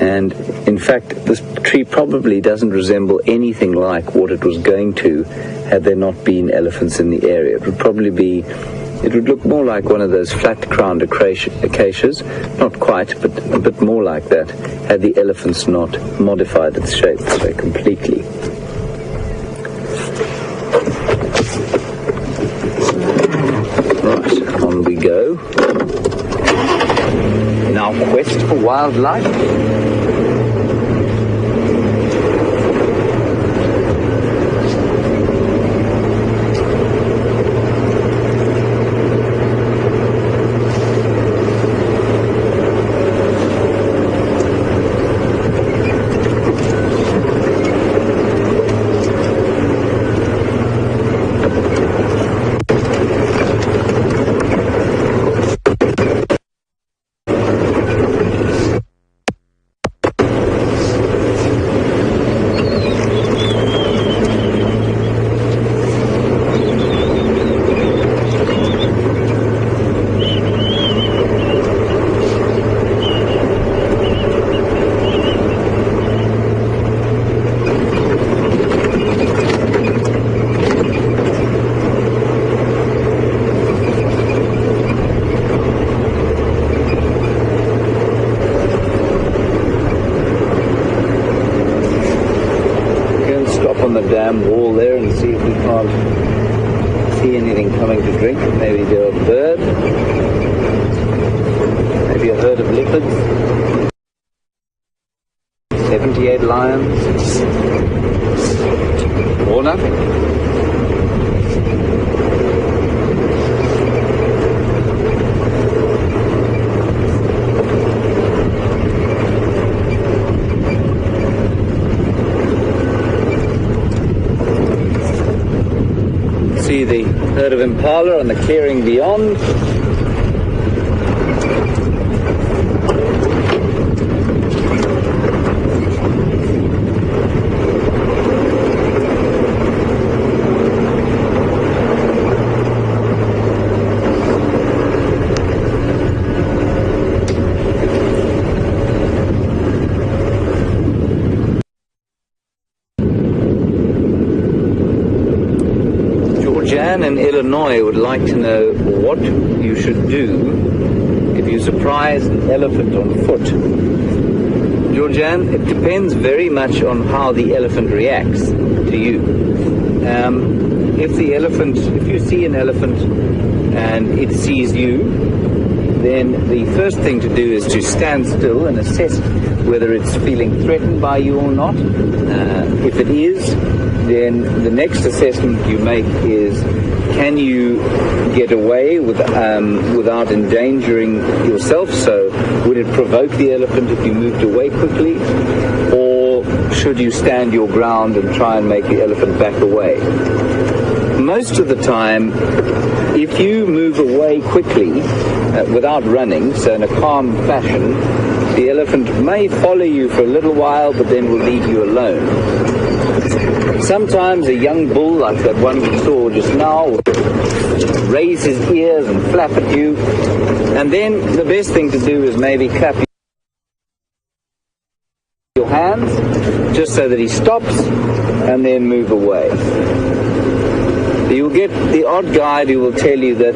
and in fact this tree probably doesn't resemble anything like what it was going to had there not been elephants in the area. It would look more like one of those flat-crowned acacias, not quite, but a bit more like that, had the elephants not modified its shape so completely. Right, on we go. In our quest for wildlife. On the dam wall there and see if we can't see anything coming to drink. Maybe there are birds, maybe a herd of leopards, 78 lions, or nothing. See the herd of impala on the clearing beyond. Jan in Illinois would like to know what you should do if you surprise an elephant on foot. Georgianne, it depends very much on how the elephant reacts to you. If you see an elephant and it sees you, then the first thing to do is to stand still and assess whether it's feeling threatened by you or not. If it is, then the next assessment you make is, can you get away without endangering yourself? So would it provoke the elephant if you moved away quickly? Or should you stand your ground and try and make the elephant back away? Most of the time, if you move away quickly without running, so in a calm fashion, the elephant may follow you for a little while, but then will leave you alone. Sometimes a young bull, like that one we saw just now, will raise his ears and flap at you, and then the best thing to do is maybe clap your hands, just so that he stops, and then move away. You'll get the odd guide who will tell you that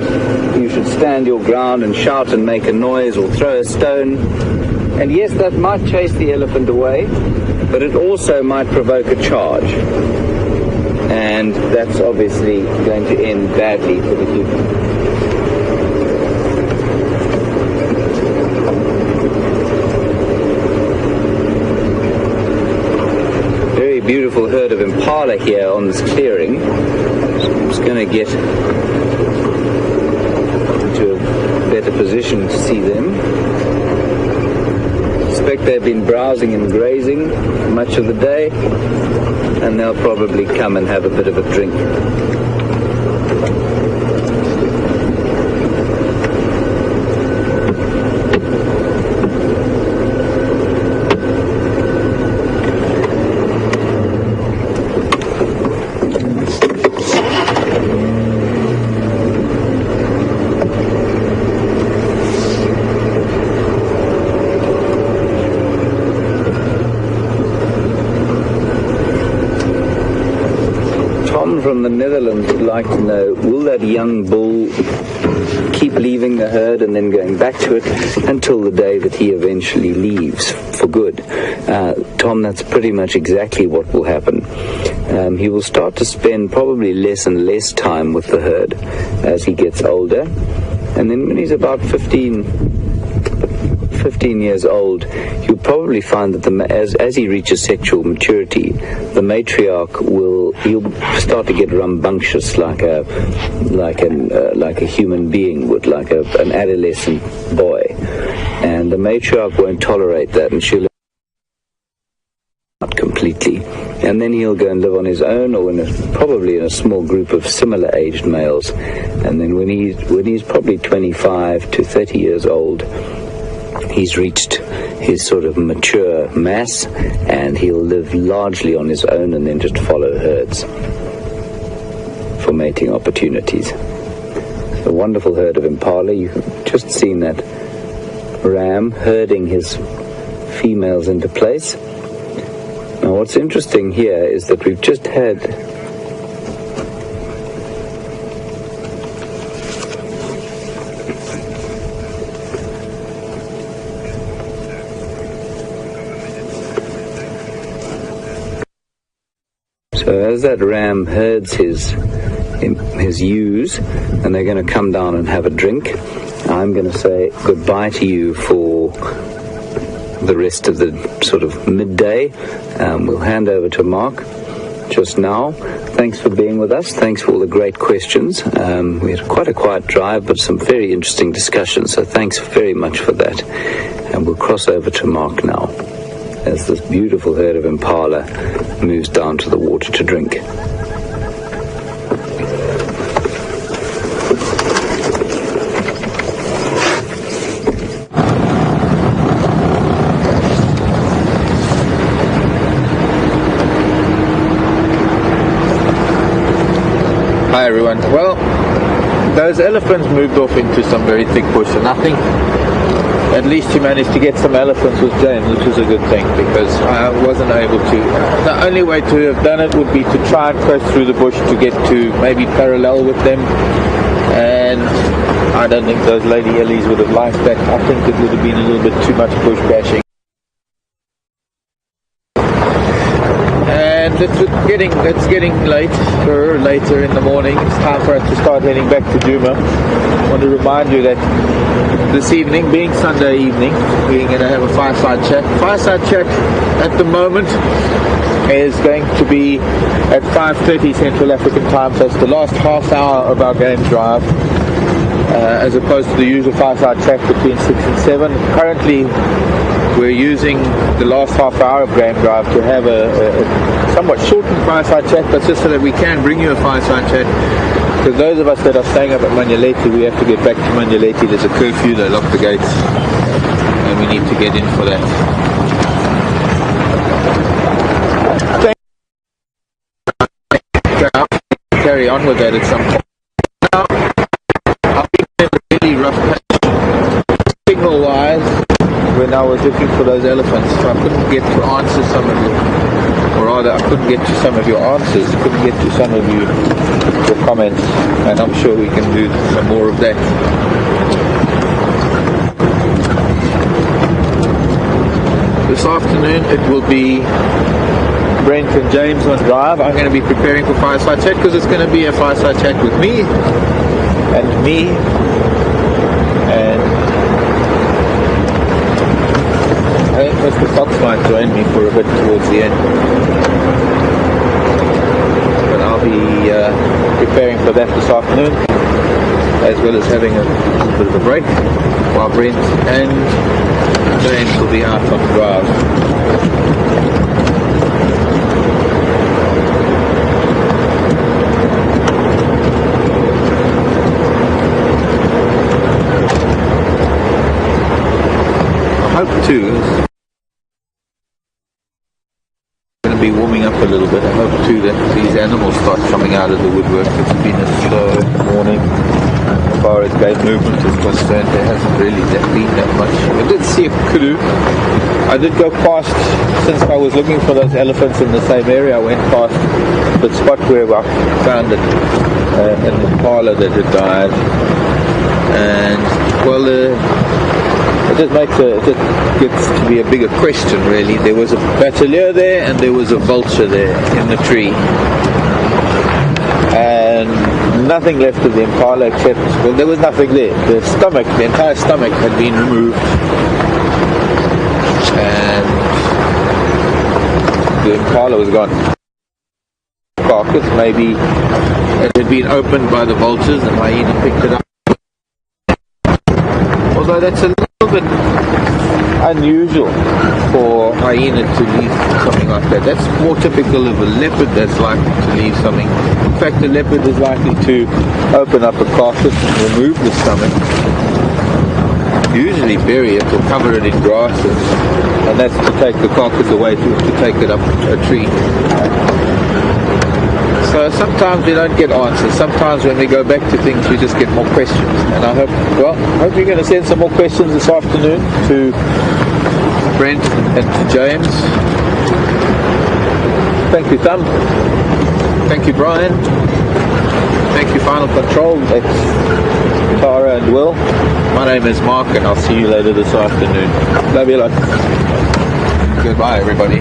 you should stand your ground and shout and make a noise or throw a stone. And yes, that might chase the elephant away, but it also might provoke a charge. And that's obviously going to end badly for the human. Very beautiful herd of impala here on this clearing. I'm just going to get into a better position to see them. suspect they've been browsing and grazing much of the day, and they'll probably come and have a bit of a drink. From the Netherlands would like to know, will that young bull keep leaving the herd and then going back to it until the day that he eventually leaves for good? Tom, that's pretty much exactly what will happen. He will start to spend probably less and less time with the herd as he gets older, and then when he's about 15 years old, you'll probably find that as he reaches sexual maturity, the matriarch he'll start to get rambunctious like a human being would, like an adolescent boy, and the matriarch won't tolerate that, and she'll out completely, and then he'll go and live on his own, or probably in a small group of similar aged males, and then when he's probably 25 to 30 years old, he's reached his sort of mature mass, and he'll live largely on his own and then just follow herds for mating opportunities. A wonderful herd of impala. You've just seen that ram herding his females into place. Now what's interesting here is that we've just had So as that ram herds his ewes, and they're going to come down and have a drink, I'm going to say goodbye to you for the rest of the sort of midday. We'll hand over to Mark just now. Thanks for being with us. Thanks for all the great questions. We had quite a quiet drive, but some very interesting discussions, so thanks very much for that. And we'll cross over to Mark now, as this beautiful herd of impala moves down to the water to drink. Hi everyone. Well, those elephants moved off into some very thick bush, and I think at least he managed to get some elephants with James, which was a good thing, because I wasn't able to. The only way to have done it would be to try and crash through the bush to get to maybe parallel with them, and I don't think those lady Ellies would have liked that. I think it would have been a little bit too much bush bashing. And it's getting later in the morning. It's time for us to start heading back to Djuma. I want to remind you that this evening, being Sunday evening, we're going to have a fireside chat. Fireside chat at the moment is going to be at 5:30 Central African time, so it's the last half hour of our game drive, as opposed to the usual fireside chat between 6 and 7. Currently, we're using the last half hour of game drive to have a somewhat shortened fireside chat, but just so that we can bring you a fireside chat. Because those of us that are staying up at Manyaleti, we have to get back to Manyaleti. There's a curfew, they lock the gates, and we need to get in for that. Carry on with that at some point. Now, I've been in a really rough patch, signal-wise, when I was looking for those elephants, so I couldn't get to answer some of you. Or rather, I couldn't get to some of your answers, couldn't get to some of your comments, and I'm sure we can do some more of that. This afternoon it will be Brent and James on drive. I'm going to be preparing for fireside chat, because it's going to be a fireside chat with me, and I think Mr. Fox might join me for a bit towards the end. But I'll be preparing for that this afternoon, as well as having a bit of a break while Brent and James will be out on the drive. I hope too, it's going to be warming up a little bit. I hope too that these animals start coming out of the woodwork. It's been a slow morning. As far as game movement is concerned, there hasn't really been that much. I did see a kudu. I did go past, since I was looking for those elephants in the same area, I went past the spot where I found an impala that had died. And, well, it just gets to be a bigger question, really. There was a batelier there and there was a vulture there in the tree. And nothing left of the impala except, well, there was nothing there. The entire stomach had been removed. And the impala was gone. Carcass, maybe it had been opened by the vultures and hyena picked it up. Although that's a little bit unusual for hyena to leave something like that. That's more typical of a leopard that's likely to leave something. In fact, the leopard is likely to open up a carcass and remove the stomach. Usually bury it or cover it in grasses, and that's to take the carcass away to take it up a tree. So sometimes we don't get answers. Sometimes when we go back to things, we just get more questions. And I hope you're going to send some more questions this afternoon to Brent and to James. Thank you, Thumb. Thank you, Brian. Thank you, Final Control. That's Tara and Will. My name is Mark, and I'll see you later this afternoon. Love you lot. Goodbye, everybody.